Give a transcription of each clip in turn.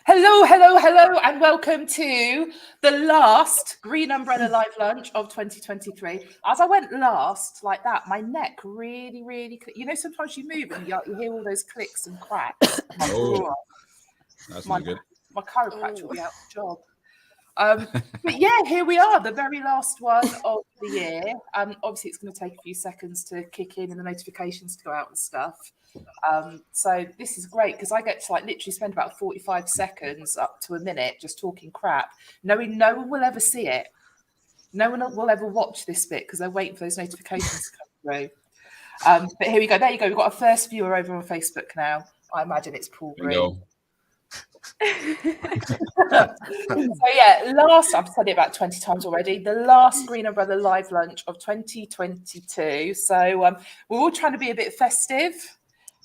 Hello, and welcome to the last Green Umbrella Live Lunch of 2023. As I went last like that, my neck really, sometimes you move and you hear all those clicks and cracks. Oh, that's not good. My chiropractor will be out of job. But yeah, here we are, the very last one of the year. Obviously, it's going to take a few seconds to kick in and the notifications to go out and stuff. So this is great because I get to literally spend about 45 seconds up to a minute just talking crap, knowing no one will ever see it. No one will ever watch this bit because they're waiting for those notifications to come through. But here we go. There you go. We've got a first viewer over on Facebook now. I imagine it's Paul Green. So yeah, I've said it about 20 times already, the last Green Umbrella Live Lunch of 2022. So we're all trying to be a bit festive.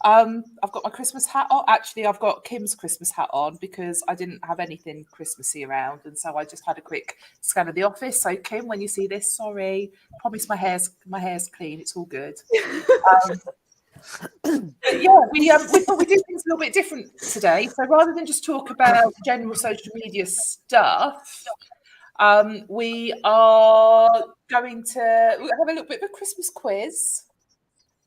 I've got my Christmas hat on. Actually, I've got Kim's Christmas hat on because I didn't have anything Christmassy around, and so I just had a quick scan of the office. So Kim, when you see this, sorry, promise my hair's clean. It's all good. But yeah, we thought we'd do things a little bit different today. So rather than just talk about general social media stuff, we are going to have a little bit of a Christmas quiz,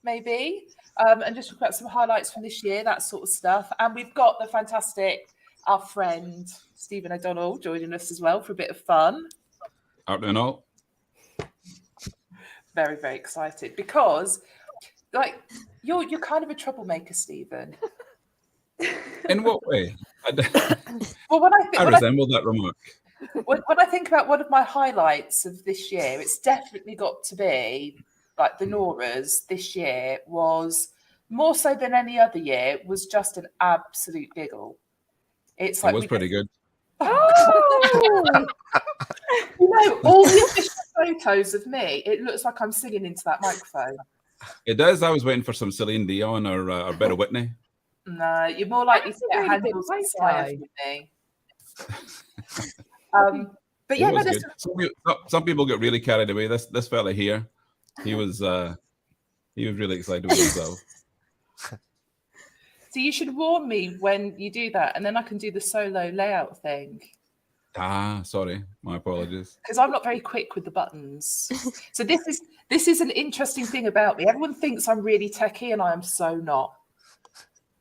maybe, and just talk about some highlights from this year, that sort of stuff. And we've got the fantastic, our friend Stephen O'Donnell joining us as well for a bit of fun. O'Donnell. Very, very excited because, you're kind of a troublemaker, Stephen. In what way? Well, I resemble that remark. When I think about one of my highlights of this year, it's definitely got to be the Noras this year was more so than any other year, was just an absolute giggle. It was pretty good. Oh! All the official photos of me, it looks like I'm singing into that microphone. It does. I was waiting for some Celine Dion or Better Whitney. No, you're more likely to get a Handel's Messiah from me. But yeah, some people get really carried away. This fella here, he was really excited with himself. So you should warn me when you do that, and then I can do the solo layout thing. Sorry, my apologies. Because I'm not very quick with the buttons. So this is an interesting thing about me. Everyone thinks I'm really techie, and I am so not.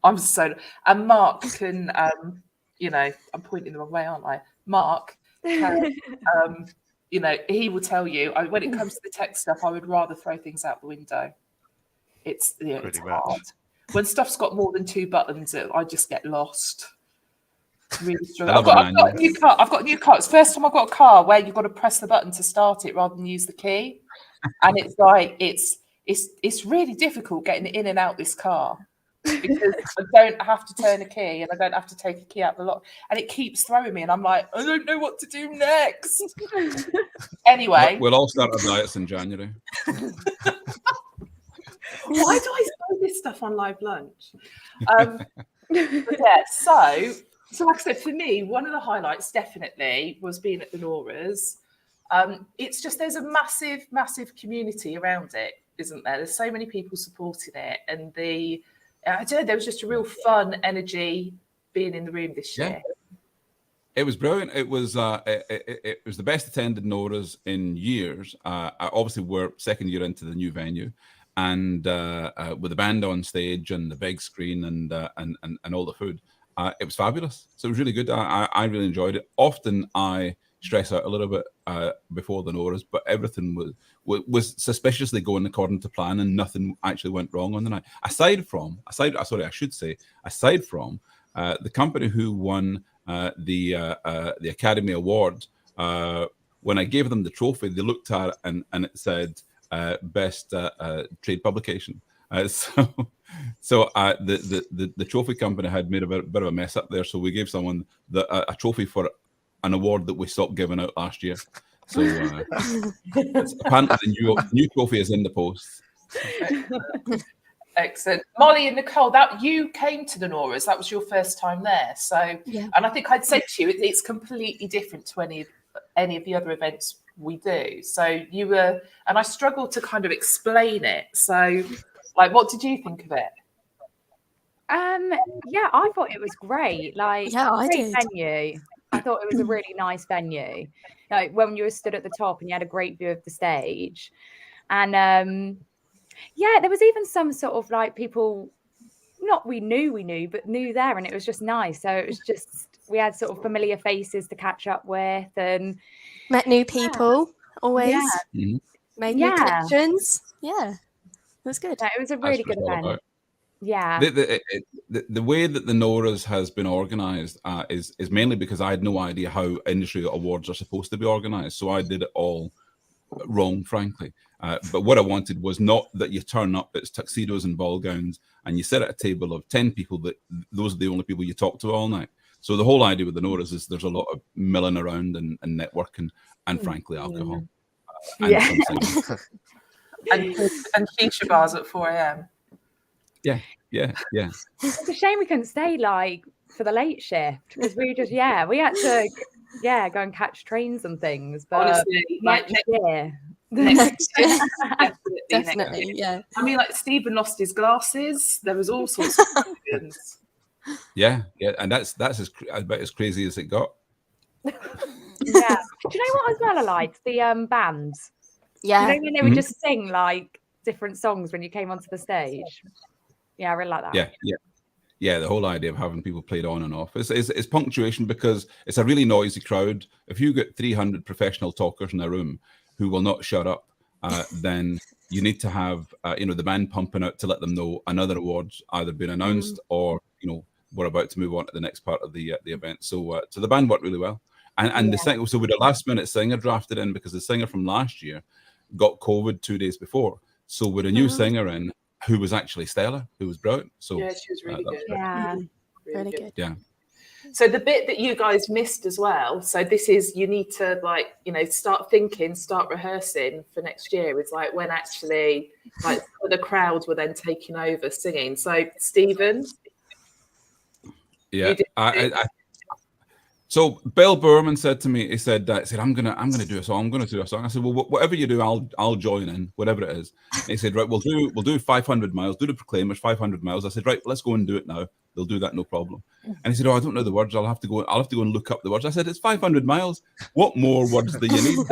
And Mark can, I'm pointing the wrong way, aren't I? Mark can, he will tell you when it comes to the tech stuff, I would rather throw things out the window. It's hard. When stuff's got more than 2 buttons, I just get lost. Really struggle. I've got a new car. It's the first time I've got a car where you've got to press the button to start it rather than use the key, and it's really difficult getting in and out this car because I don't have to turn a key and I don't have to take a key out the lock, and it keeps throwing me, and I'm like, I don't know what to do next. Anyway, we'll all start our diets in January. Why do I say this stuff on Live Lunch? Yeah, so like I said, for me, one of the highlights definitely was being at the Noras. It's just there's a massive community around it, isn't there? There's so many people supporting it, and I don't know, there was just a real fun energy being in the room this year. It was brilliant. It was it was the best attended Noras in years. Obviously, we're second year into the new venue, and with the band on stage and the big screen and all the food. It was fabulous. So it was really good. I really enjoyed it. Often I stress out a little bit before the Noras, but everything was suspiciously going according to plan, and nothing actually went wrong on the night. Aside from the company who won the Academy Award, when I gave them the trophy, they looked at it and it said best trade publication. So the trophy company had made a bit of a mess up there, so we gave someone a trophy for an award that we stopped giving out last year. So apparently the new trophy is in the post. Excellent. Molly and Nicole, that you came to the Noras, that was your first time there. So yeah. And I think I'd said to you it's completely different to any of the other events we do. So you were, and I struggled to kind of explain it. So what did you think of it? Yeah, I thought it was great. Like, Yeah, I great did. venue. I thought it was a really nice venue. Like when you were stood at the top and you had a great view of the stage, and yeah, there was even some sort of like people, not we knew, but knew there, and it was just nice. So it was just we had sort of familiar faces to catch up with, and Met new people, always. yeah, Mhm. Made new Yeah. connections. Yeah, it was good. it was a That's really what good it's all event. about. Yeah, The way that the Noras has been organised is mainly because I had no idea how industry awards are supposed to be organised, so I did it all wrong, frankly. But what I wanted was not that you turn up, it's tuxedos and ball gowns, and you sit at a table of 10 people that those are the only people you talk to all night. So the whole idea with the Noras is there's a lot of milling around and networking, and frankly, alcohol. And Yeah. some singing. and shisha bars at 4 a.m. Yeah. it's a shame we couldn't stay like for the late shift because we just we had to go and catch trains and things. But Honestly, like next year, Next year. definitely, next Definitely, year. yeah. I mean, like Stephen lost his glasses. There was all sorts of questions. Yeah, and that's about as crazy as it got. yeah. Do you know what as well I liked? The bands. Yeah. You know when they would just sing like different songs when you came onto the stage. Yeah, I really like that. Yeah. The whole idea of having people played on and off it's punctuation, because it's a really noisy crowd. If you get 300 professional talkers in a room who will not shut up, then you need to have the band pumping out to let them know another award's either been announced or we're about to move on to the next part of the event. So the band worked really well, and the singer. So with a last minute singer drafted in because the singer from last year got COVID 2 days before. So with a new singer in who was actually Stella, who was brilliant. So Yeah, she was really good. Yeah. Really good. Yeah. So the bit that you guys missed as well. So this is, you need to start rehearsing for next year. It's like when actually like the crowds were then taking over singing. So Stephen. Yeah. So Bill Berman said to me, he said, I'm gonna do a song. I'm gonna do a song. I said, well, whatever you do, I'll join in, whatever it is. And he said, right, we'll do 500 miles, do the Proclaimers, 500 miles. I said, right, let's go and do it now. They'll do that, no problem. And he said, oh, I don't know the words. I'll have to go and look up the words. I said, it's 500 miles. What more words do you need?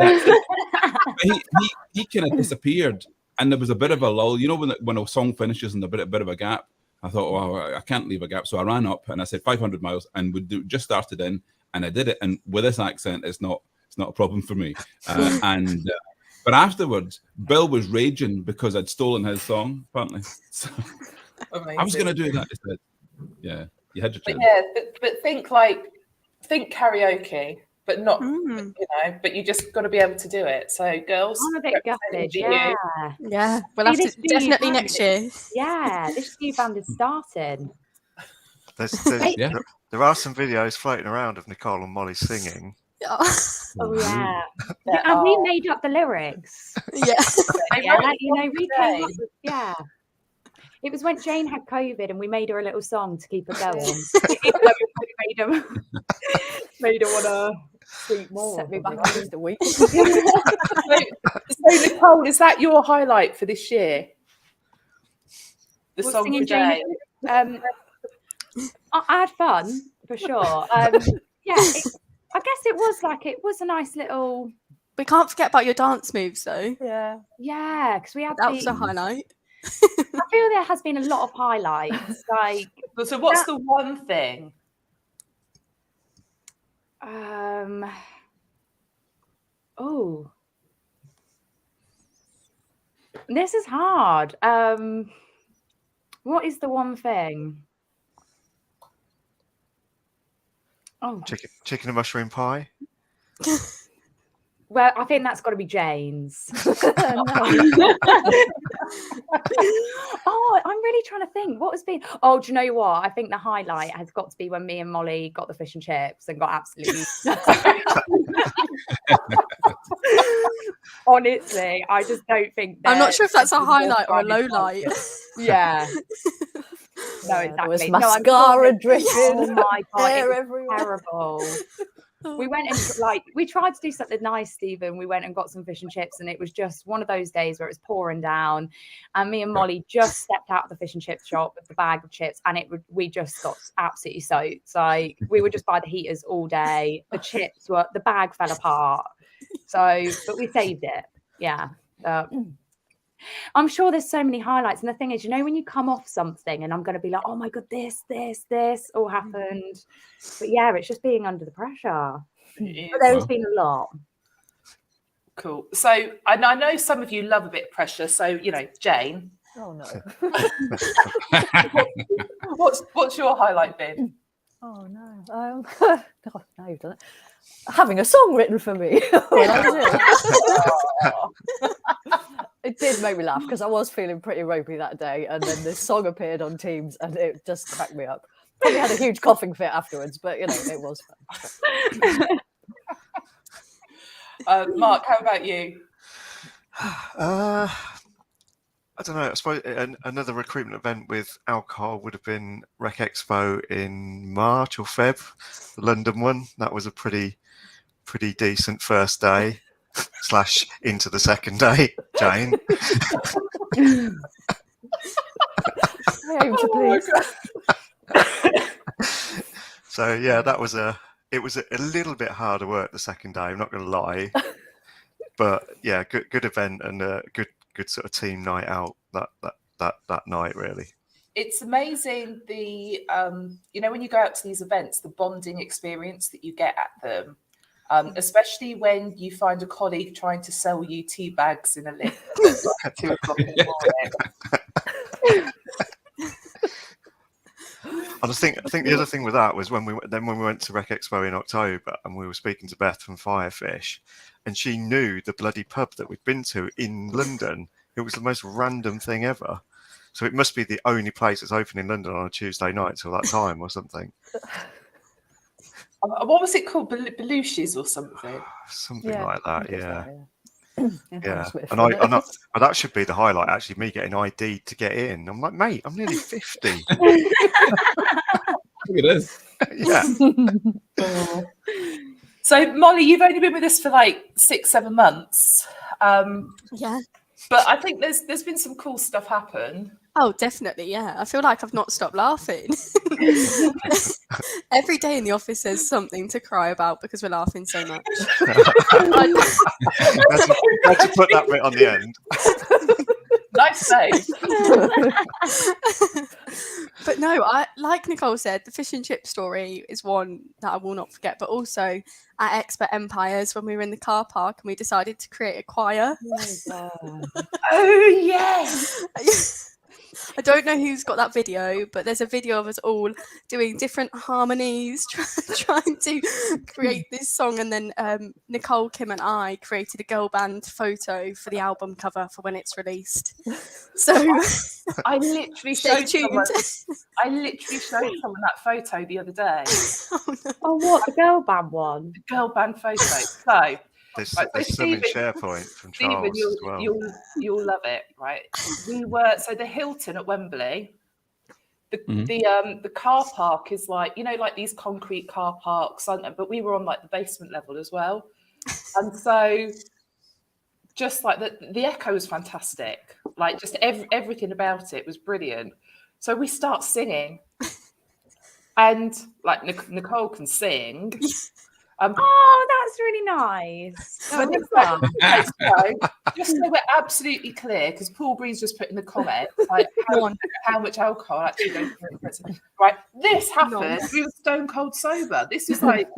he kind of disappeared, and there was a bit of a lull. You know, when a song finishes and a bit of a gap. I thought, well, I can't leave a gap, so I ran up and I said 500 miles, and just started in. And I did it, and with this accent, it's not a problem for me. But afterwards, Bill was raging because I'd stolen his song, apparently. So I was going to do that. He said, "Yeah, you had your chance." But think karaoke, but not But you just got to be able to do it. So girls, I'm a bit gutted. Yeah. Yeah, we'll have to definitely next year. Yeah, this new band is starting. There are some videos floating around of Nicole and Molly singing. Oh yeah, and we made up the lyrics. Yeah, we came up with, It was when Jane had COVID, and we made her a little song to keep her going. made her want to sleep more. Set me back at least a week. So Nicole, is that your highlight for this year? The song for Jane. I had fun for sure. I guess it was a nice little. We can't forget about your dance moves, though. Yeah, because we had that was a highlight. I feel there has been a lot of highlights. Like, so what's the one thing? Oh, this is hard. What is the one thing? Oh, chicken and mushroom pie. Well, I think that's got to be Jane's. I'm really trying to think. What has been? Oh, do you know what? I think the highlight has got to be when me and Molly got the fish and chips and got absolutely. Honestly, I just don't think. I'm not sure if that's a highlight or a low light. Yeah. No, exactly. There was mascara dripping. Oh my god, hair it was everywhere. terrible. We went and we tried to do something nice, Stephen. We went and got some fish and chips, and it was just one of those days where it was pouring down, and me and Molly just stepped out of the fish and chip shop with the bag of chips, and we just got absolutely soaked. Like we were just by the heaters all day. The bag fell apart. So, but we saved it. Yeah. I'm sure there's so many highlights, and the thing is, when you come off something, and I'm going to be like, oh my god, this all happened. But yeah, it's just being under the pressure. But there's been a lot. Cool. So I know some of you love a bit of pressure. So Jane. Oh no. What's your highlight been? Oh no. God, now you've done it. Having a song written for me. It did make me laugh because I was feeling pretty ropey that day, and then this song appeared on Teams, and it just cracked me up. Probably had a huge coughing fit afterwards, but it was fun. Mark, how about you? I don't know. I suppose another recruitment event with alcohol would have been Rec Expo in March or Feb, the London one. That was a pretty decent first day / into the second day, Jane. I aim to please. So yeah, it was a little bit harder work the second day. I'm not going to lie, but yeah, good event and a good sort of team night out that night really. It's amazing the when you go out to these events, the bonding experience that you get at them. Especially when you find a colleague trying to sell you tea bags in a lift at 2 o'clock in the morning. And I think the other thing with that was when we went to Rec Expo in October and we were speaking to Beth from Firefish, and she knew the bloody pub that we'd been to in London. It was the most random thing ever. So it must be the only place that's open in London on a Tuesday night till that time or something. What was it called? Belushi's or something? Something like that, yeah. Yeah, Smith, and but that should be the highlight. Actually, me getting ID to get in. I'm like, mate, I'm nearly 50. It is. Yeah. So, Molly, you've only been with us for like 6-7 months. Yeah. But I think there's been some cool stuff happen. Oh, definitely. Yeah. I feel like I've not stopped laughing. Every day in the office there's something to cry about because we're laughing so much. Had to put that bit on the end. Nice save. But no, like Nicole said, the fish and chip story is one that I will not forget. But also at Expert Empires, when we were in the car park and we decided to create a choir. Oh, yes. I don't know who's got that video, but there's a video of us all doing different harmonies, trying to create this song. And then Nicole, Kim and I created a girl band photo for the album cover for when it's released. So I literally showed someone that photo the other day. Oh, what? The girl band one? The girl band photo. So There's Right, so some in Stephen- SharePoint from Stephen, Charles as well. you'll love it, right? We were the Hilton at Wembley. The car park is like like these concrete car parks, but we were on like the basement level as well, and so just like the echo was fantastic. Like just everything about it was brilliant. So we start singing, and like Nicole can sing. Oh, that's really nice. But just so we're absolutely clear, because Paul Breeze just put in the comment like how much alcohol actually goes through the prison. Right, this happened. We were stone cold sober. This was like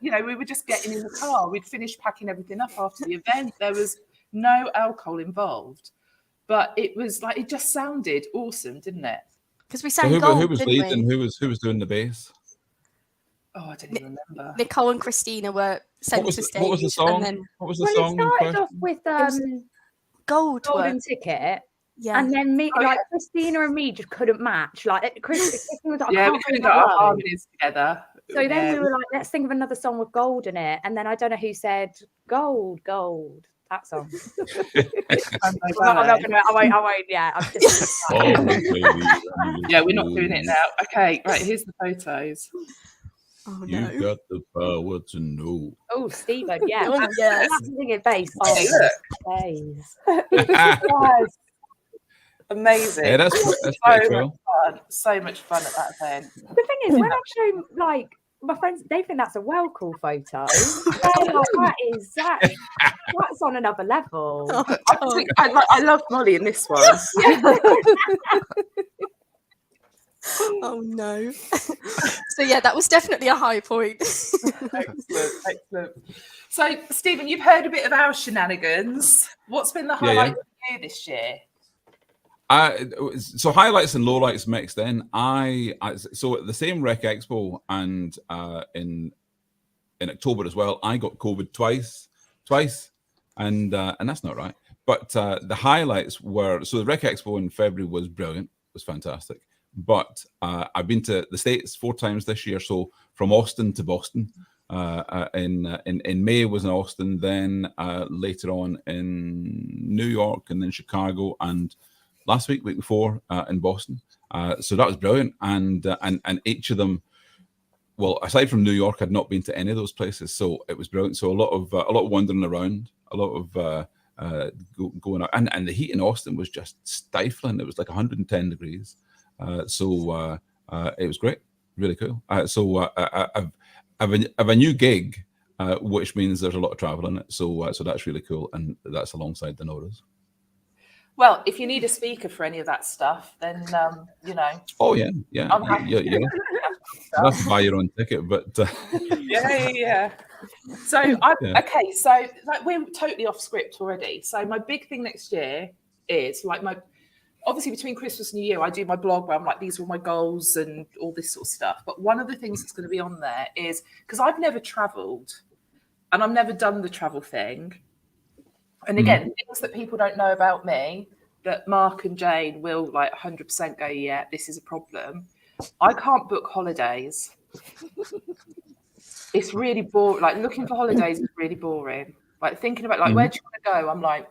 we were just getting in the car. We'd finished packing everything up after the event. There was no alcohol involved, but it was like it just sounded awesome, didn't it? because we So sang who gold, was didn't leading? we? Who was doing the bass? Oh, I don't even remember. Nicole and Christina were centre stage. What was the song? And then What was the Well, song? it in started question? off with was gold. Golden were- Ticket, Yeah. and then me, Oh, like Christina and me, just couldn't match. Like Christina was like, I Yeah, we can't couldn't do get that our alone. harmonies together. So then Yeah. we were like, let's think of another song with gold in it. And then I don't know who said gold. That song. I'm not gonna, I won't, yeah. I'm just, Yeah, we're not doing it now. Okay, right, here's the photos. Oh You no. got the power to know. Oh, Stephen, yeah. Oh, yes. That's singing bass. Hey, Oh, look. days. Yes. Amazing. Yeah, that's so pretty much cool. fun. So much fun at that event. The thing is, when I'm showing like my friends, they think that's a well cool photo. They're like, that's on another level. Oh, I love Molly in this one. oh no. So yeah, that was definitely a high point. Excellent. So, Stephen, you've heard a bit of our shenanigans. What's been the Yeah, yeah. highlight for you this year? So highlights and lowlights mixed in. So at the same Rec Expo and in October as well, I got COVID twice, and that's not right. But the highlights were, so the Rec Expo in February was brilliant, was fantastic. But I've been to the States 4 times this year, so from Austin to Boston. In May was in Austin, then later on in New York, and then Chicago, and last week before in Boston. So that was brilliant, and each of them, well, aside from New York, I'd not been to any of those places, so it was brilliant. So a lot of wandering around, a lot of going out, and the heat in Austin was just stifling. It was like 110 degrees. So it was great, really cool. So I've a new gig, which means there's a lot of travel in it. So that's really cool, and that's alongside the Noras. Well, if you need a speaker for any of that stuff, then Oh yeah. I'm happy. You have to buy your own ticket, but Yeah. So okay, so like we're totally off script already. So my big thing next year is like obviously between Christmas and New Year, I do my blog where I'm like, these are all my goals and all this sort of stuff. But one of the things that's going to be on there is, because I've never traveled and I've never done the travel thing. And again, things that people don't know about me, that Mark and Jane will like 100% go, yeah, this is a problem. I can't book holidays. It's really boring. Like looking for holidays is really boring. Like thinking about like, where do you want to go? I'm like,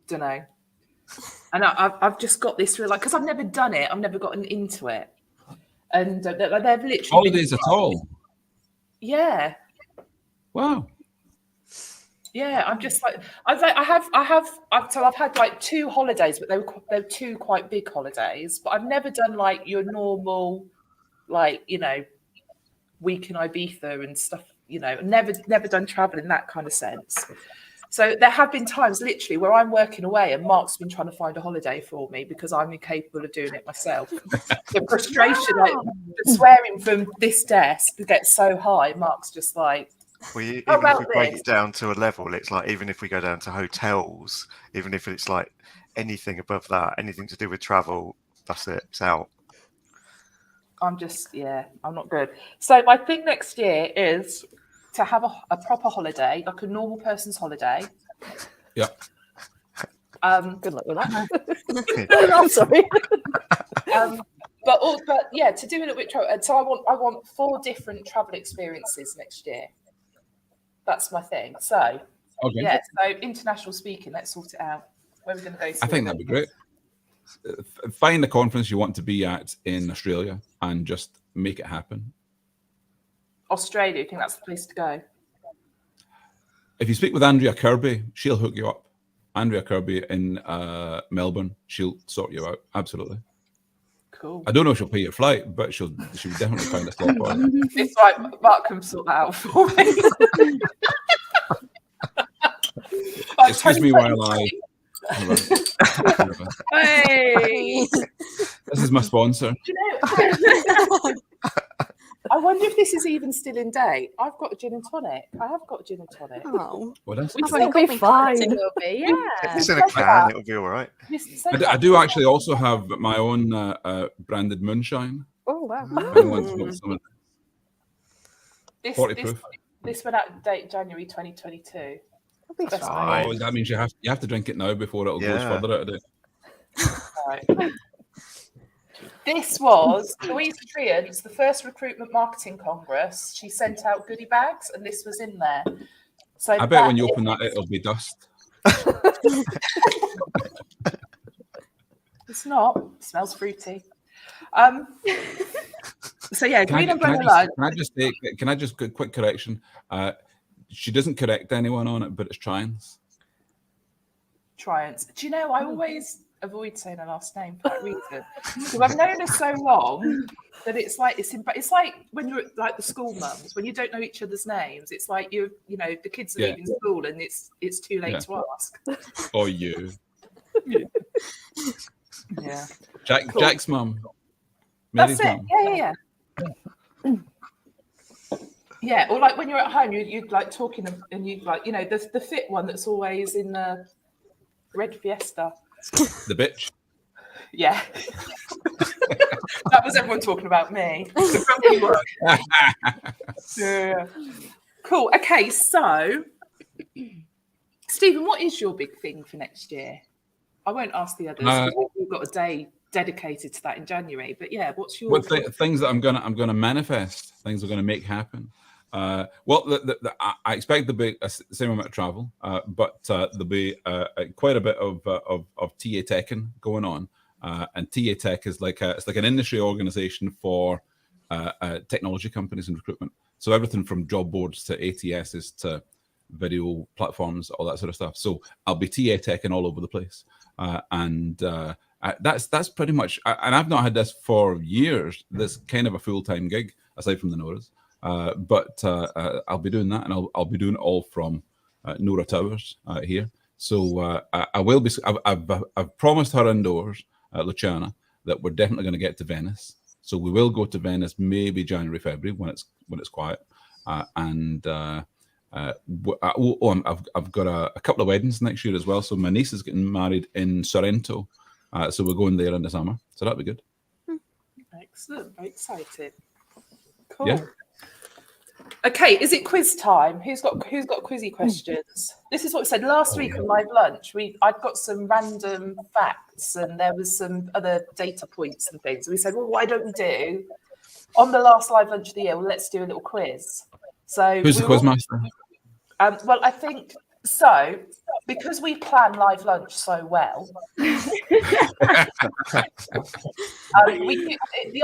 don't know. And I've just got this real, like, because I've never done it, I've never gotten into it, and they've literally holidays at all. Yeah. Wow. Yeah, I'm just like I've had like 2 holidays, but they're 2 quite big holidays. But I've never done like your normal, like week in Ibiza and stuff. Never done travel in that kind of sense. So there have been times literally where I'm working away and Mark's been trying to find a holiday for me because I'm incapable of doing it myself. The frustration, like the swearing from this desk gets so high, Mark's just like, even how if about we break this? it down to a level, it's like even if we go down to hotels, even if it's like anything above that, anything to do with travel, that's it, it's out. I'm not good. So my thing next year is to have a proper holiday, like a normal person's holiday. Yeah. Good luck with that. I'm sorry. But yeah, to do it with travel. So I want 4 different travel experiences next year. That's my thing. So Okay. so international speaking, let's sort it out. Where are we going to go? I think that'd be great. Find the conference you want to be at in Australia and just make it happen. Australia, you think that's the place to go? If you speak with Andrea Kirby, she'll hook you up. Andrea Kirby in Melbourne, she'll sort you out. Absolutely. Cool. I don't know if she'll pay your flight, but she'll definitely find a slot for you. It's like Mark can sort that out for me. Excuse me while I. Hey. This is my sponsor. Do you know? I wonder if this is even still in date. I've got a gin and tonic. I have got a gin and tonic. Oh. What else? We It'll be fine. It will be, yeah. If it's in a can, it'll be all right. I do actually also have my own branded moonshine. Oh, wow. If anyone wants some of it. 40 proof. This went out in date January 2022. It'll be That's fine. Oh, that means you have to drink it now before it'll go further out of date. Right. This was Louise Triant's, the first recruitment marketing congress. She sent out goodie bags, and this was in there. So I bet when you open that, it'll be dust. It's not. It smells fruity. So yeah, Can I, green ju- can I umbrella just, lunch. can I just say, can I just quick correction? She doesn't correct anyone on it, but it's Trians. Triumphs. Do you know, I always avoid saying her last name for that reason. Because I've known her so long that it's like when you're at, like the school mums, when you don't know each other's names, it's like the kids are Yeah. leaving school and it's too late Yeah. to ask. Or you. Yeah. Cool. Jack's mum. That's Mary's it. mum. Yeah. Yeah, or like when you're at home, you're like talking and you like, the fit one that's always in the red Fiesta. The bitch. Yeah. That was everyone talking about me. Yeah. Cool. Okay, so Stephen, what is your big thing for next year? I won't ask the others because we've got a day dedicated to that in January. But yeah, what's your things that I'm gonna manifest? Things I'm gonna make happen. I expect there'll be the same amount of travel, but there'll be quite a bit of TA Teching going on. And TA Tech is it's like an industry organization for technology companies and recruitment. So everything from job boards to ATSs to video platforms, all that sort of stuff. So I'll be TA Teching all over the place, and that's pretty much. And I've not had this for years. This kind of a full-time gig aside from the Noras. But I'll be doing that, and I'll be doing it all from Nora Towers here. So I will be. I've promised her indoors, Luciana, that we're definitely going to get to Venice. So we will go to Venice maybe January, February when it's quiet. I've got a couple of weddings next year as well. So my niece is getting married in Sorrento, so we're going there in the summer. So that'll be good. Excellent, very excited. Cool. Yeah. Okay, is it quiz time? Who's got quizzy questions? This is what we said last week on Live Lunch. I'd got some random facts and there was some other data points and things. We said, well, why don't we do on the last Live Lunch of the year? Well, let's do a little quiz. So Who's the quizmaster? Well, I think so because we plan Live Lunch so well. The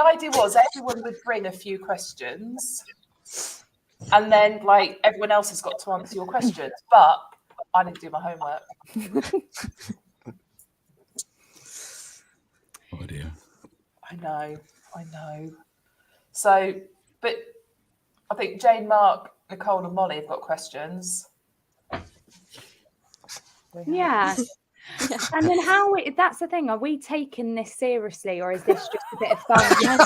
idea was everyone would bring a few questions. And then, like, everyone else has got to answer your questions, but I didn't do my homework. Oh dear. I know. So, but I think Jane, Mark, Nicole, and Molly have got questions. Yeah. And then that's the thing, are we taking this seriously or is this just a bit of fun? How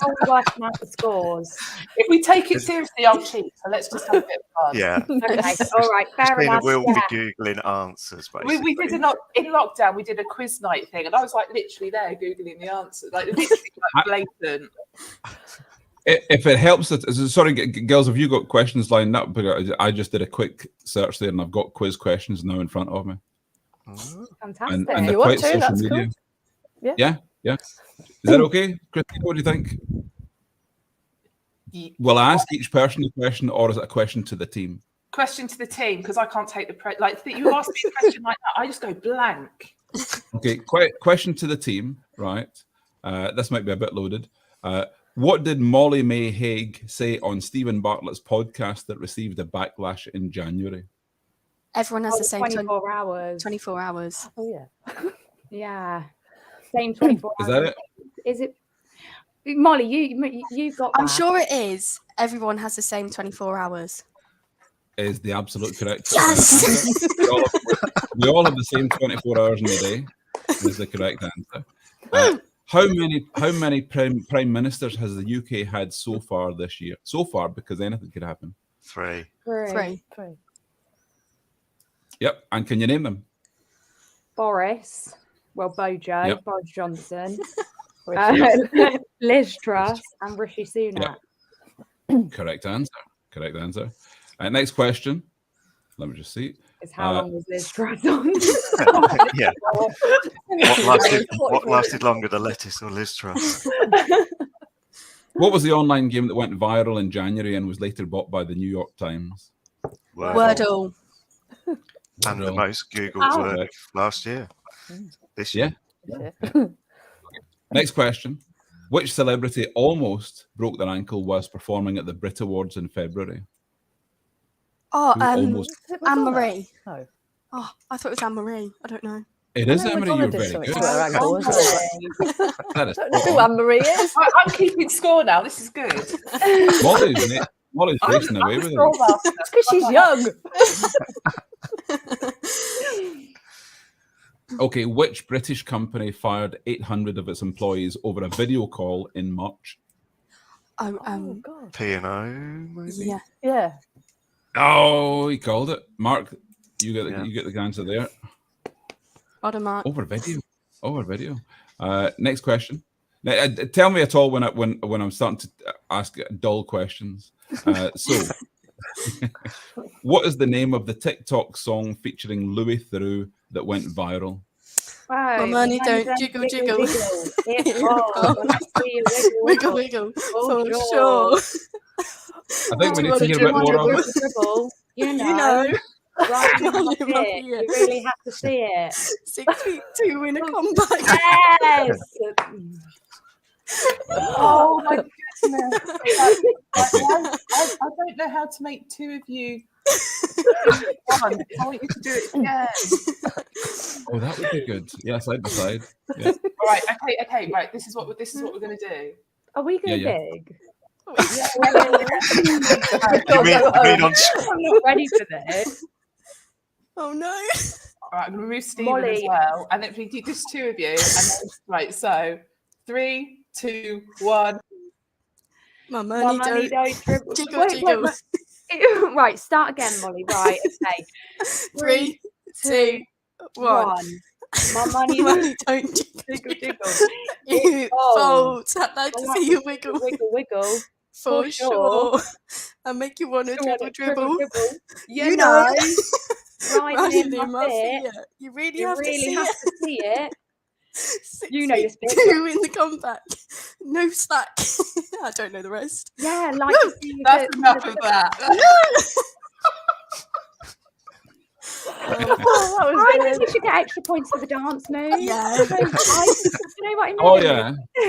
are we working out the scores? If we take it seriously, I'll cheat. So let's just have a bit of fun. Yeah. Okay, all right, fair Christina enough. will Yeah. be Googling answers, basically. We did in lockdown, we did a quiz night thing, and I was like literally there Googling the answers, like literally like blatant. If it helps, sorry, girls, have you got questions lined up? But I just did a quick search there, and I've got quiz questions now in front of me. Fantastic. And You they're want quite to? social That's media. cool. Yeah. Is that okay, Christine? What do you think? Will I ask each person a question, or is it a question to the team? Question to the team, because I can't take you ask me a question like that, I just go blank. Okay, question to the team, right? This might be a bit loaded. What did Molly May Haig say on Stephen Bartlett's podcast that received a backlash in January? Everyone has the same 24 hours. 24 hours. Oh yeah. Yeah. Same 24 hours. Is that it? Is it? Molly, you've got I'm that. sure it is. Everyone has the same 24 hours. Is the absolute correct Yes! answer. We all have the same 24 hours in the day. Is the correct answer. How many prime ministers has the UK had so far this year? So far, because anything could happen. 3. 3. Yep. And can you name them? Boris. Well, Bojo, Yep. Boris Johnson, Liz Truss, and Rishi Sunak. Correct answer. Next question. Let me just see. Is how long was Liz Truss on? Yeah. What lasted longer, the lettuce or Liz Truss? What was the online game that went viral in January and was later bought by the New York Times? Wordle. And the most Googled word last year. This year. Yeah. Next question. Which celebrity almost broke their ankle whilst performing at the Brit Awards in February? Oh, Who almost? Is it Anne Madonna? Marie. No. Oh, I thought it was Anne Marie. I don't know. It I is know Emily. Madonna You're did very something good. to her ankle as well. That is I don't know who spot on. Anne Marie is. I'm keeping score now. This is good. Molly's racing away with it. It's because she's young. Okay, which British company fired 800 of its employees over a video call in March? Oh, Oh God. P&O, maybe. yeah. Yeah. Oh, he called it. Mark, you get Yeah. you get the answer there. Audemars. Over video. Next question. Now, tell me at all when I'm starting to ask dull questions. So, what is the name of the TikTok song featuring Louis Theroux that went viral? Wow, My money don't jiggle, jiggle. Wiggle, wiggle. For sure. I think we need to hear a bit more of it. You You know, know. right in Volume the up pit. here. You really have to see it. 6 feet 2 in a comeback. Yes. Oh my goodness. I don't know how to make two of you one. I want you to do it again. Oh, that would be good. Yeah, side by side. Yeah. All right, okay, right. This is what we're going to do. Are we going Yeah. big? You mean on I'm not ready for this. Oh no. All right, I'm going to remove Stephen as Molly. well, and then if we do just two of you, and then, right. So 3, 2, 1. My My money money don't don't dribble. jiggle, Wait, jiggle. right, start again, Molly. Right, okay. 3, 2, 1. My money My don't money don't jiggle, jiggle. jiggle. You folds. fold. I'd like to I like see you to wiggle. Wiggle, wiggle. For for sure. I make you wanna Come on, dribble, dribble. You know, riding Riding in in my my fit. feet. You really You have to really see have it. to see it. 6 You know your feet bit. 2 in the comeback. No slack. I don't know the rest. Yeah, like to see That's the- enough of that. Oh, that was I good. think you should get extra points for the dance move. Yeah. You know what I mean? Oh yeah. I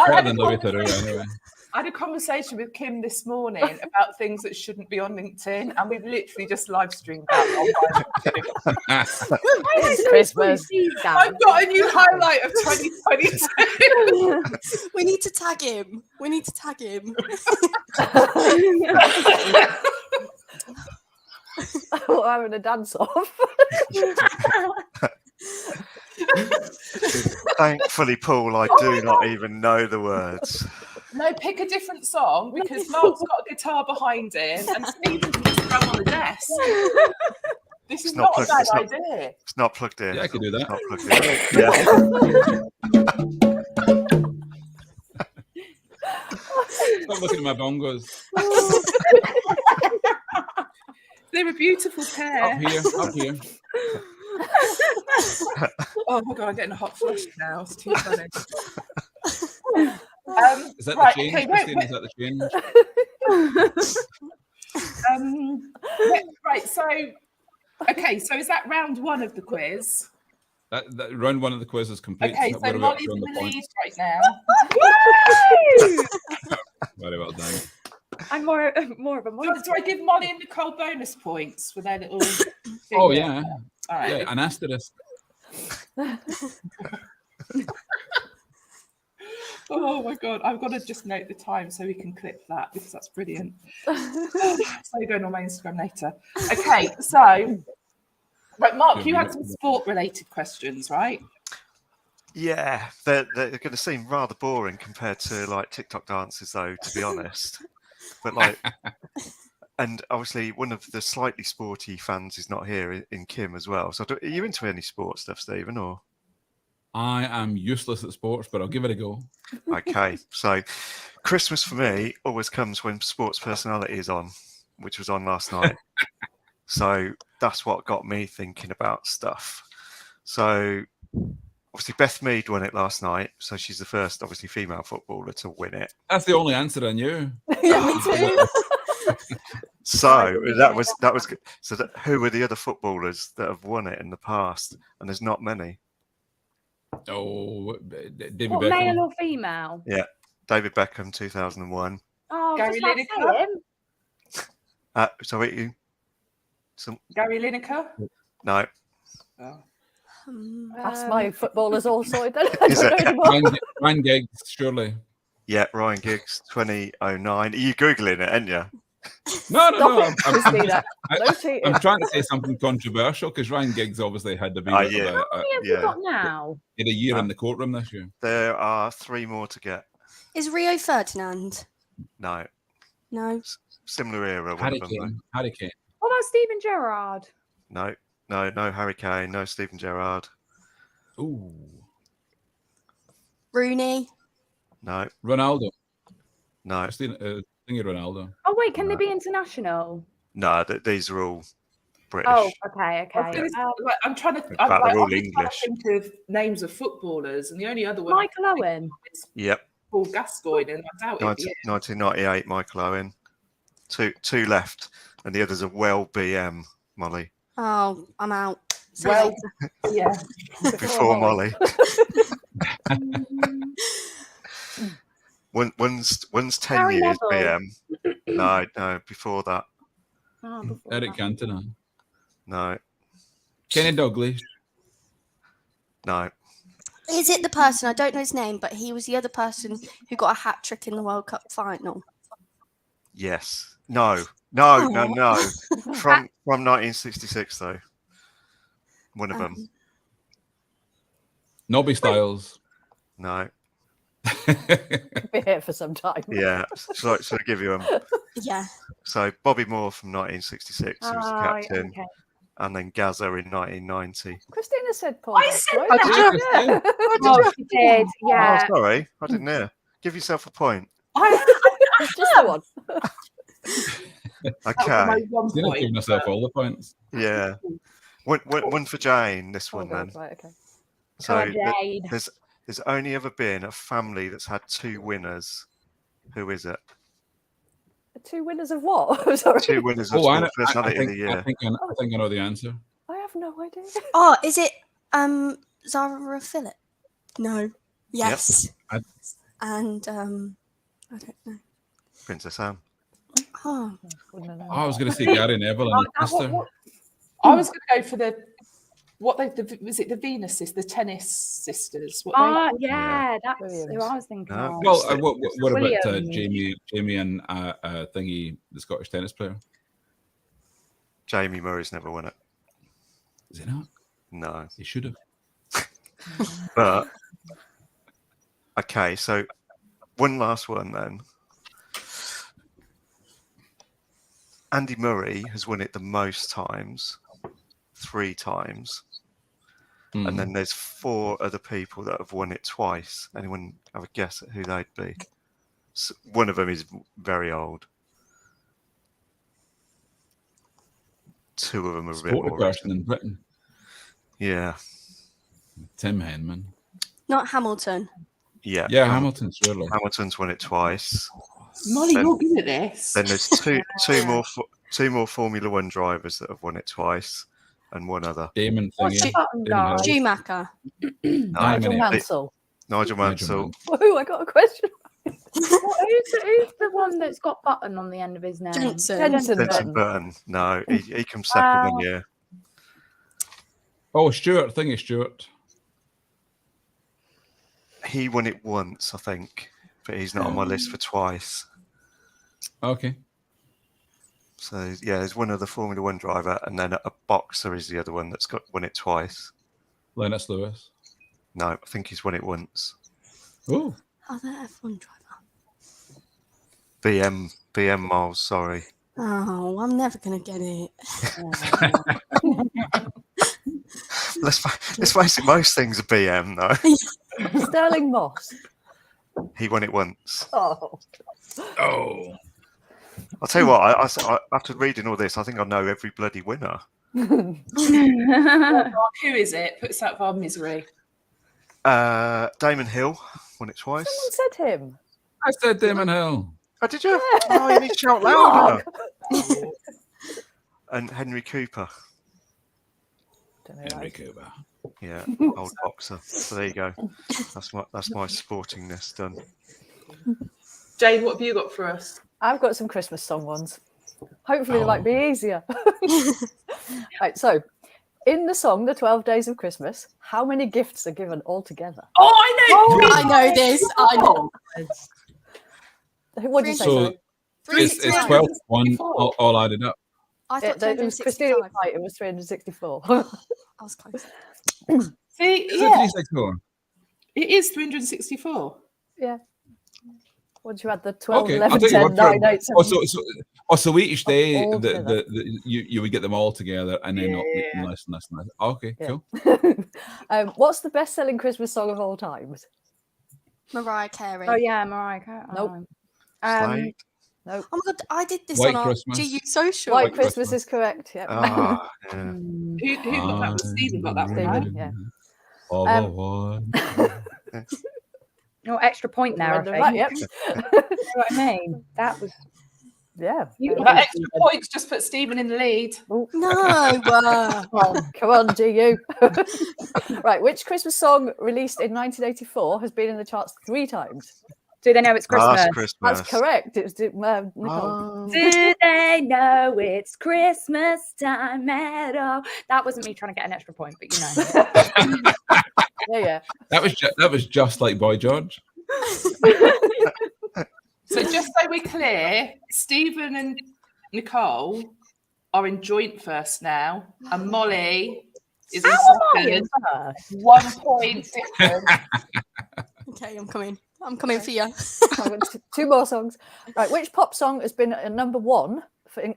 Better had, than a Louis conversation, Theroux anyway. I had a conversation with Kim this morning about things that shouldn't be on LinkedIn, and we've literally just live streamed that. It's Christmas. I've got a new highlight of 2022. We need to tag him. We need to tag him. We're having a dance off. Thankfully, Paul, I do not even know the words. No, pick a different song because Mark's got a guitar behind him and Stephen's just thrown on the desk. This is It's not not a plugged- bad it's not- idea. It's not plugged in. Yeah, I could do that. It's not plugged in. Yeah. Stop looking at my bongos. They're a beautiful pair. Up here. Oh my god, I'm getting a hot flush now. It's too funny. Is that Right, the change, okay, Christine? wait. Is that the change? Right, so so is that round one of the quiz? That round one of the quiz is complete. Okay, We're so about Molly's to in run the the lead points. right now. Very well done. I'm more of a Do monster. I give Molly and Nicole bonus points for their little Oh thing? yeah, All right. yeah. An asterisk. Oh my god, I've got to just note the time so we can clip that because that's brilliant. So going on my Instagram later. Okay, so right, Mark, you had some sport-related questions, right? Yeah, they're going to seem rather boring compared to like TikTok dances, though, to be honest. But like, and obviously one of the slightly sporty fans is not here in Kim as well. So are you into any sports stuff, Stephen? Or I am useless at sports, but I'll give it a go. okay, so Christmas for me always comes when Sports Personality is on, which was on last night. So that's what got me thinking about stuff. So obviously Beth Mead won it last night, so she's the first, obviously, female footballer to win it. That's the only answer I knew. Yeah, me too. So that was good. So who were the other footballers that have won it in the past? And there's not many. Oh, David What, Beckham. male or female? David Beckham, 2001. Oh, Gary just about to Lineker? say him. Sorry, you? Gary Lineker? No. Oh. That's my footballers all sorted. I Is don't it? know anymore. Ryan Giggs, surely. Yeah, Ryan Giggs, 2009. Are you Googling it, aren't you? No, Stop it, Christina. No cheating. I'm trying to say something controversial because Ryan Giggs obviously had a, yeah. How many have you yeah. got now? he had a year in the courtroom this year. There are 3 more to get. Is Rio Ferdinand? No. No. Similar era, one Harry of them. though. Kane. Harry Kane. What about Steven Gerrard? No. No Harry Kane, no Steven Gerrard. Ooh. Rooney? No. Ronaldo. No. Thingy Ronaldo. Oh wait, can No. they be international? No, these are all British. Oh, okay, I was okay. gonna say, like, I'm trying to. In I'm, fact, like, they're all I'm just trying English. to think of names of footballers, and the only other one Michael Owen. is Yep. Paul Gascoigne, and I doubt it. 1998, Michael Owen. Two left, and the others are well BM, Molly. Oh, I'm out. See you Well, later. Yeah. Before Molly. One's 10 Gary years Neville. BM. No, before that. Oh, before Eric that. Cantona. No. Kenny Dalglish. No. Is it the person, I don't know his name, but he was the other person who got a hat trick in the World Cup final? Yes. No. From 1966 though. One of them. Nobby Styles. No. Be here for some time. Yeah. So I give you them. Yeah. So Bobby Moore from 1966, who was the Oh, captain, okay. and then Gazza in 1990. Christina said Paul. I Gascoigne. said Oh, did you? Yeah. Oh, she did. Yeah. Oh, sorry, I didn't hear. Give yourself a point. Just the one. That was my Okay. one You're not giving point. yourself all the points. Yeah. One for Jane. This Oh, one God, then. right, okay. So Jade. there's only ever been a family that's had 2 winners. Who is it? 2 winners of what? Sorry. 2 winners of Oh, I Sport Personality of the think Year. I think I know the answer. I have no idea. Oh, is it Zara Phillips? No. Yes. I- And I don't know. Princess Anne. Oh, Wouldn't know. Oh, I was going to say Gary Neville and his sister. I was going to go for was it the Venus sisters, the tennis sisters? What Oh, yeah, that's Williams. who I was thinking No. of. Well, what about Williams. Jamie and Thingy, the Scottish tennis player? Jamie Murray's never won it. Is it not? No. He should have. But okay, so one last one then. Andy Murray has won it the most times, 3 times. Hmm. And then there's 4 other people that have won it twice. Anyone have a guess at who they'd be? One of them is very old. 2 of them are a bit Sporty more person recent. in Britain. Yeah. Tim Henman. not Hamilton. Yeah. Yeah, Hamilton, surely. Hamilton's won it twice. Molly, Then- you're good at this. Then there's two more Formula One drivers that have won it twice, and one other. Damon What's the Thingy. button Damon guy? Hill. Schumacher. Nigel Nigel Mansell. Nigel Mansell. Woohoo, I got a question. Who's the one that's got button on the end of his name? Jensen. Jensen Benson Button. Button. No, he comes second in year. Oh, Stuart Thingy, Stuart. He won it once, I think, but he's not on my list for twice. Okay. So yeah, there's one other Formula One driver, and then a boxer is the other one that's won it twice. Lennox Lewis. No, I think he's won it once. Oh, Oh, the F1 driver. BM Miles. Sorry. Oh, I'm never going to get it. Let's face it. Most things are BM though. Sterling Moss. He won it once. Oh. oh. I'll tell you what. I after reading all this, I think I know every bloody winner. Who is it? Puts out of our misery. Damon Hill won it twice. Someone said him. I said Damon Hill. Oh, did you? Oh, you need to shout louder. And Henry Cooper. Don't know Henry that. Cooper. Yeah, old boxer. So there you go. That's my sportingness done. Jane, what have you got for us? I've got some Christmas song ones. Hopefully they might Oh. be easier. Right, so in the song The 12 Days of Christmas, how many gifts are given altogether? Oh, I know. I know this. I know. What did you say? So sorry? it's 12 1 all added up. I thought It was Christina 265. was right, it was 364. I was close. See, Is yeah, it 364? it is 364. Yeah. Once you add the 12, Okay, 11, I'll take your 10, word for 9, it. 8, 7. So each day All together. you would get them all together and then Yeah. less and less and less. Okay, Yeah. cool. What's the best-selling Christmas song of all times? Mariah Carey. Oh yeah, Mariah Carey. Nope. Slade. No. Oh my god, I did this White on our Christmas. GU social. White Christmas. Christmas is correct. Yeah. Ah, yeah. Who got that? Stephen got that one, Stephen, right? yeah. All Um, the one. No extra point there. I Random, think. right, yep. You know what I mean? That was Yeah. You That extra points just put Stephen in the lead. No. Come on, GU. Right, which Christmas song released in 1984 has been in the charts 3 times? Do they know it's Christmas? Last Christmas. That's correct. It's Nicole. Oh. Do they know it's Christmas time at all? That wasn't me trying to get an extra point, but you know. Yeah. That was just like Boy George. So just so we're clear, Stephen and Nicole are in joint first now, and Molly is in How am I in second. first? 1 point difference. Okay, I'm coming. I'm coming for you. I've got 2 more songs. Right, which pop song has been at number 1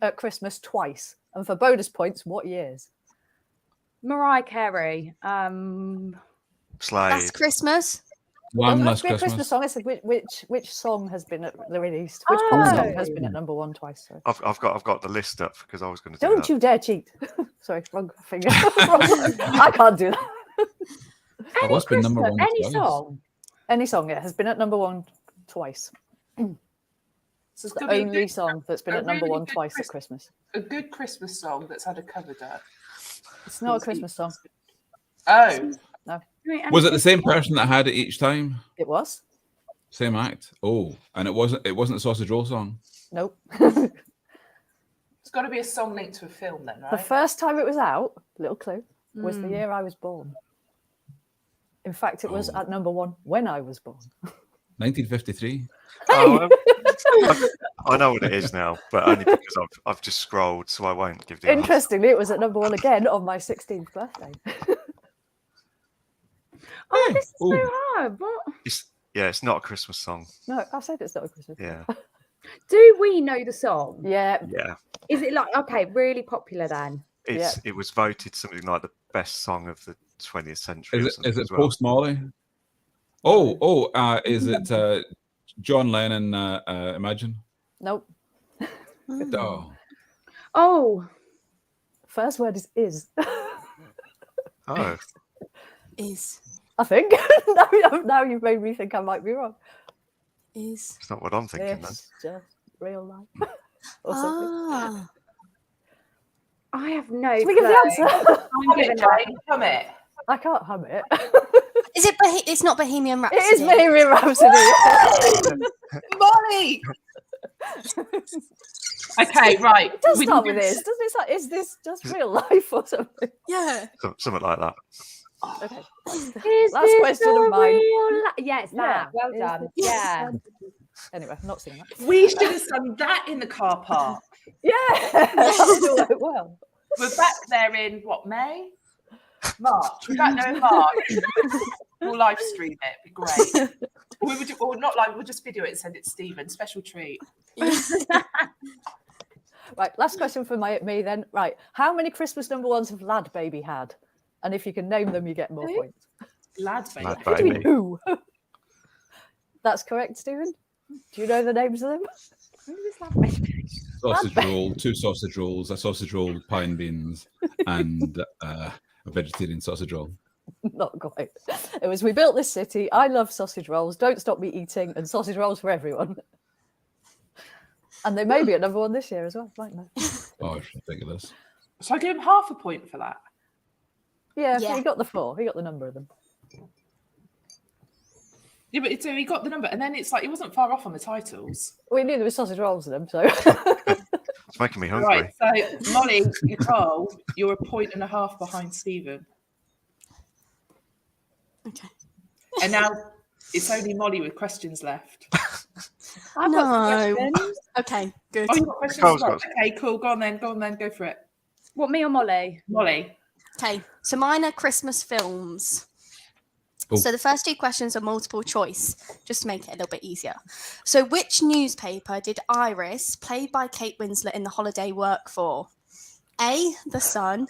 at Christmas twice? And for bonus points, what years? Mariah Carey. Slade. That's Christmas. One Doesn't have last to be a Christmas Christmas. song. I said which song has been released? Which pop song has been Oh. at number 1 twice? Sorry. I've got the list up because I was going to do Don't that. you dare cheat. Sorry, wrong finger. I can't do that. Any What's been number Christmas, one any twice? song. Any song, yeah, has been at number 1 twice. So it's The gonna be a only good- song that's been a at number really 1 good twice at Christmas. a good Christmas song that's had a cover done. It's not a Christmas song. Oh, Was it the same person that had it each time? It was. Same act? Oh, and it wasn't the sausage roll song. Nope. it's got to be a song linked to a film then, The right? first time it was out, little clue, was Hmm. the year I was born. In fact, it was Oh. at number 1 when I was born. 1953. Oh, I know what it is now, but only because I've just scrolled, so I won't give the answer. Interestingly, it was at number 1 again on my 16th birthday. Oh, this is so Ooh. hard. What? It's not a Christmas song. No, I said it's not a Christmas song. Yeah, Do we know the song? Yeah, yeah. Is it like okay, really popular then? It was voted something like the best song of the 20th century. or Is something it as well. Post Molly? Is it John Lennon? Imagine. nope. Oh, Oh, First word is. Oh, Is. I think. now you've made me think I might be wrong. Is. it's not what I'm thinking then. It's just real life. Or something. Ah. I have no Can we give the clue. answer? I'm Hum giving it, up. Jane, hum it. I can't hum it. Is it? It's not Bohemian Rhapsody. It is Bohemian Rhapsody. Molly! Okay, right. It does We start need with to- this. Doesn't it start, is this just real life or something? Yeah. Something like that. Okay. Is Last this question of a mine. real yeah, it's that. Yeah. Well Is done. this- Yeah. Anyway, I'm not seeing that. We should have done that in the car park. Yeah, that would work well. We're back there in what, May? March. We're back there in March. We'll live stream it. It'd be great. We would, or not live, we'll just video it and send it to Stephen. Special treat. Right, last question for me then. Right, how many Christmas number 1s have Lad Baby had? And if you can name them, you get more Who? points. Lad, baby. Lad What do you mean, Baby. who? That's correct, Stephen. Do you know the names of them? sausage roll, 2 sausage rolls, a sausage roll, pie and beans, and a vegetarian sausage roll. Not quite. It was We Built This City, I Love Sausage Rolls, Don't Stop Me Eating, and Sausage Rolls for Everyone. And they may be at number 1 this year as well, mightn't they? Oh, it's ridiculous. So I give him half a point for that. Yeah, Yeah. he got the 4. He got the number of them. Yeah, but so he got the number, and then it's like he wasn't far off on the titles. We knew there was sausage rolls in them, so. It's making me hungry. Right, so Molly, Nicole, you're 1.5 points behind Stephen. Okay. And now it's only Molly with questions left. I've got some No. questions. Okay, good. Oh, you've got questions Nicole's left. got- Okay, cool. Go on then, go for it. What, me or Molly? Molly. Okay, so mine are Christmas films. Oh. So the first 2 questions are multiple choice, just to make it a little bit easier. So which newspaper did Iris, played by Kate Winslet in The Holiday, work for? A, The Sun,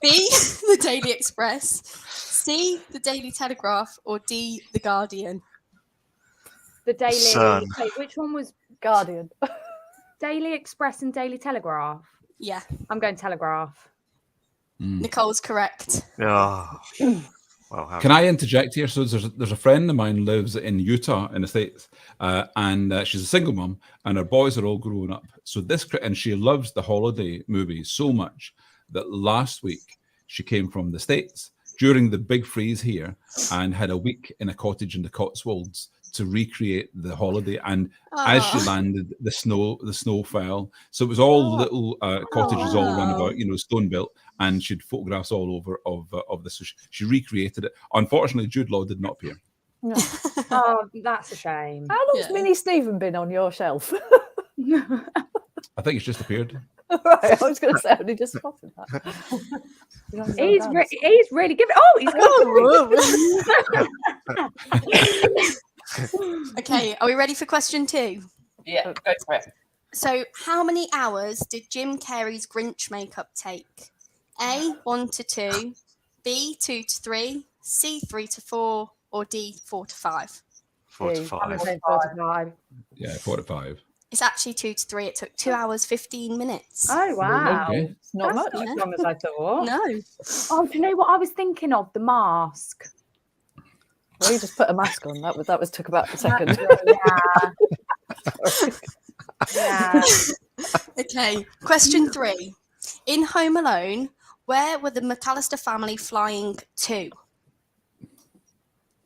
B, The Daily Express, C, The Daily Telegraph, or D, The Guardian? The Daily. Sun. Wait, which one was Guardian. Daily Express and Daily Telegraph? Yeah, I'm going Telegraph. Nicole's correct. Yeah. Well, how Can I interject here? So there's a friend of mine lives in Utah in the States, and she's a single mom, and her boys are all grown up. So and she loves the holiday movies so much that last week she came from the States during the big freeze here and had a week in a cottage in the Cotswolds to recreate the holiday. And as she landed, the snow fell. So it was all little cottages all run about, stone built. And she'd photographs all over of this. So she recreated it. Unfortunately, Jude Law did not appear. No. Oh, that's a shame. How long's Yeah. Mini Stephen been on your shelf? I think it's just appeared. Right, I was going to say, I only just spotted that. He's really giving. Oh, he's going. Okay, are we ready for question 2? Yeah, go for it. So, how many hours did Jim Carrey's Grinch makeup take? A, 1 to 2, B, 2 to 3, C, 3 to 4, or D, 4 to 5? 4 to I'm 5. gonna say 45. Yeah, 45. It's actually 2 to 3. It took 2 hours, 15 minutes. Oh wow. Okay. It's not That's much. not as long as I thought. No. Oh, do you know what I was thinking of? The mask. Well, you just put a mask on. That was took about a second. Yeah. Okay, question 3. In Home Alone, where were the McAllister family flying to?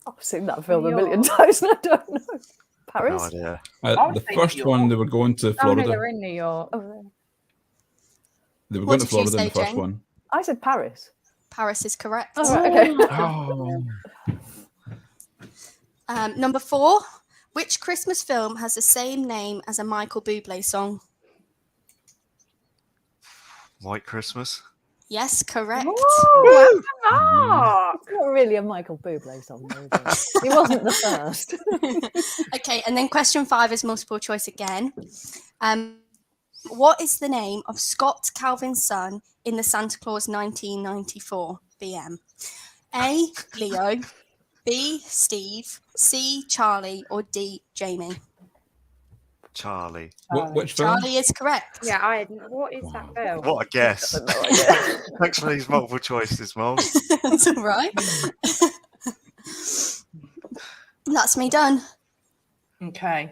I've seen that film a million times and I don't know. No Paris? idea. I The would think first York. one, they were going to Oh no, Florida. they're in New York. Oh, really? They were What going to did you Florida in say, the first Jane? one. I said Paris. Paris is correct. Oh, right, okay. Oh. Number 4. Which Christmas film has the same name as a Michael Bublé song? White Christmas. Yes, correct. Mark. It's not really a Michael Bublé song, though, is it? He wasn't the first. Okay, and then question 5 is multiple choice again. What is the name of Scott Calvin's son in the Santa Claus 1994 BM? A, Leo, B, Steve, C, Charlie, or D, Jamie? Charlie. Which film? Charlie is correct. Yeah, what is that film? What a guess. No idea. Thanks for these multiple choices, Mom. That's all right. That's me done. Okay.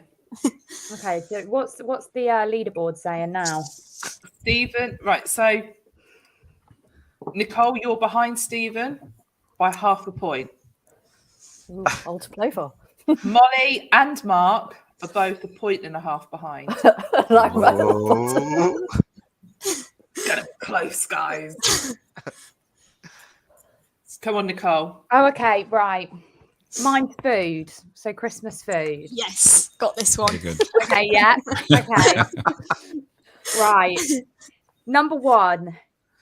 Okay, so what's the leaderboard saying now? Stephen, right, so Nicole, you're behind Stephen by 0.5 point. Ooh, all to play for. Molly and Mark are both 1.5 points behind. Like that. Oh. Get it close, guys. Come on, Nicole. Oh, okay, right. Mine's food, so Christmas food. Yes, got this one. Very good. Okay, yeah. Okay. Right. Number 1.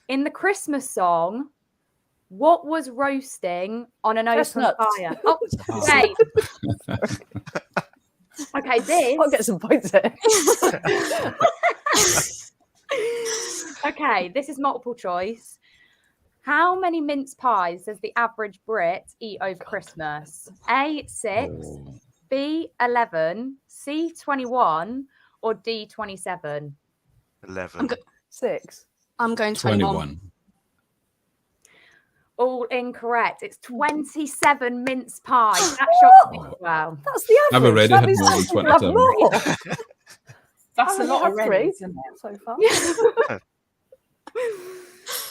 In the Christmas song, what was roasting on an open Chestnuts. fire? Oh, okay. Okay, this. I'll get some points here. Okay, this is multiple choice. How many mince pies does the average Brit eat over Christmas? A, 6, Oh. B, 11, C, 21, or D, 27? 11. 6. I'm going 21. 21. All incorrect. It's 27 mince pies. That shocks me as well. That's the I've average. already That had means more than some people have 27. more That's I've a lot only of had 3 Reds, isn't it? so far.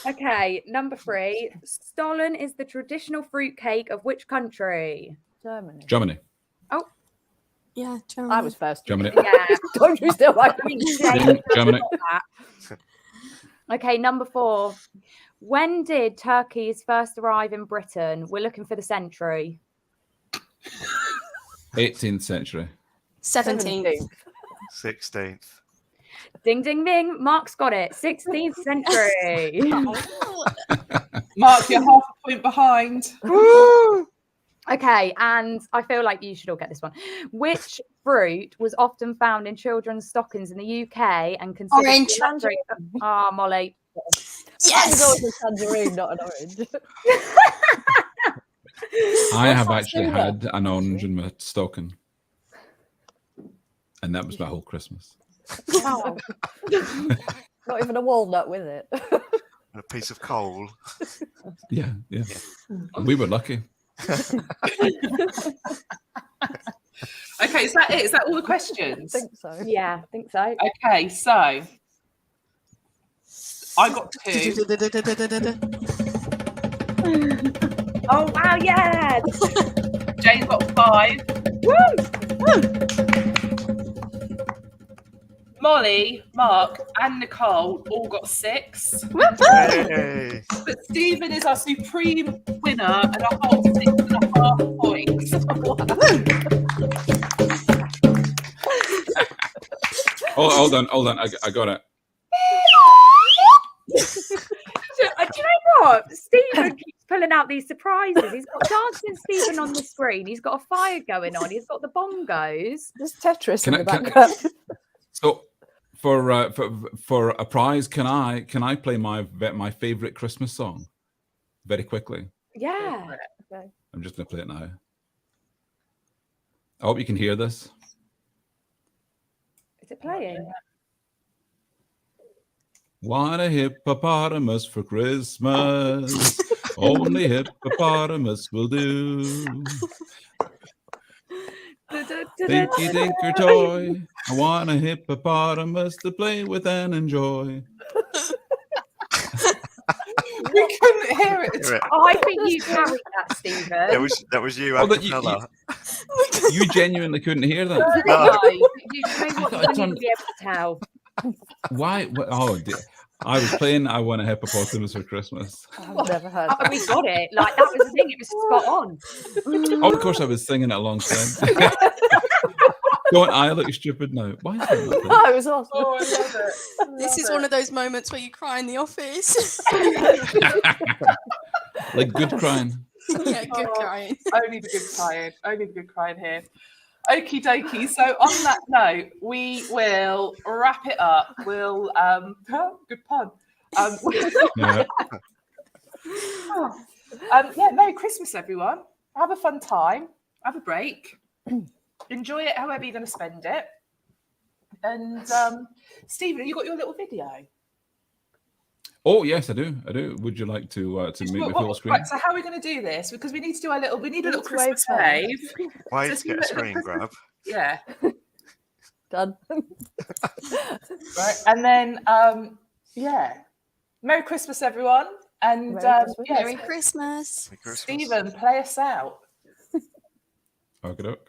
Okay, number 3. Stollen is the traditional fruit cake of which country? Germany. Germany. Yeah, I was first. Germany. Yeah. Don't you still like I mean, me? Jane Germany. got that. Okay, number 4. When did turkeys first arrive in Britain? We're looking for the century. 18th century. 17th. 16th. Ding, ding, ding. Mark's got it. 16th century. Mark, you're half a point behind. Okay, and I feel like you should all get this one. Which fruit was often found in children's stockings in the UK and considered Orange. the electric- Ah, Molly. It's Yes. always a tangerine, not an orange. I have that actually similar? had an orange in my stocking. And that was my whole Christmas. Oh. Not even a walnut with it. And a piece of coal. Yeah. We were lucky. Okay, is that it? Is that all the I questions? think so. Yeah, I think so. Okay, so I got 2. Oh, wow, yeah. Jane got 5. Molly, Mark, and Nicole all got 6. Yay! But Stephen is our supreme winner and a whole 6.5 points. Oh, hold on. I got it. Do you know what? Stephen keeps pulling out these surprises. He's got Dancing Stephen on the screen. He's got a fire going on. He's got the bongos. There's Tetris Can in the I- can- background. So for a prize, can I play my favorite Christmas song very quickly? Yeah. I'm just gonna play it now. I hope you can hear this. Is it playing? Want a hippopotamus for Christmas? Only hippopotamus will do. Dinky dinker toy. I want a hippopotamus to play with and enjoy. We couldn't hear it. Hear it. Oh, I think you carried that, Stephen. That was you, Oh, but you- acapella. You genuinely couldn't hear that. No. No, you know what? I You thought wouldn't be able to tell. Why? Oh, I was playing I Want a Hippopotamus for Christmas. I've never heard Oh, that. we got it. Like, that was the thing. It was spot on. Oh, of course, I was singing it alongside. Don't I look stupid now? Why is that not Oh, it was awesome. Oh, I love it. This is one of those moments where you cry in the office. like good crying? Yeah, good Oh. crying. Only the good crying. Only the good crying here. Okie dokie. So on that note, we will wrap it up. We'll good pun. Yeah. Yeah, Merry Christmas, everyone. Have a fun time. Have a break. Enjoy it however you're going to spend it. And Stephen, have you got your little video? Oh yes, I do. Would you like to make me full screen? Right, so how are we going to do this? Because we need to do a little. We need a little Let's wait Christmas for it. wave. Why So to if you get a let the screen Christmas- grab? Yeah. Done. Right. And then yeah. Merry Christmas, everyone. And Merry Christmas. yeah, Merry Christmas. Merry Christmas. Stephen, play us out. Okay, doke.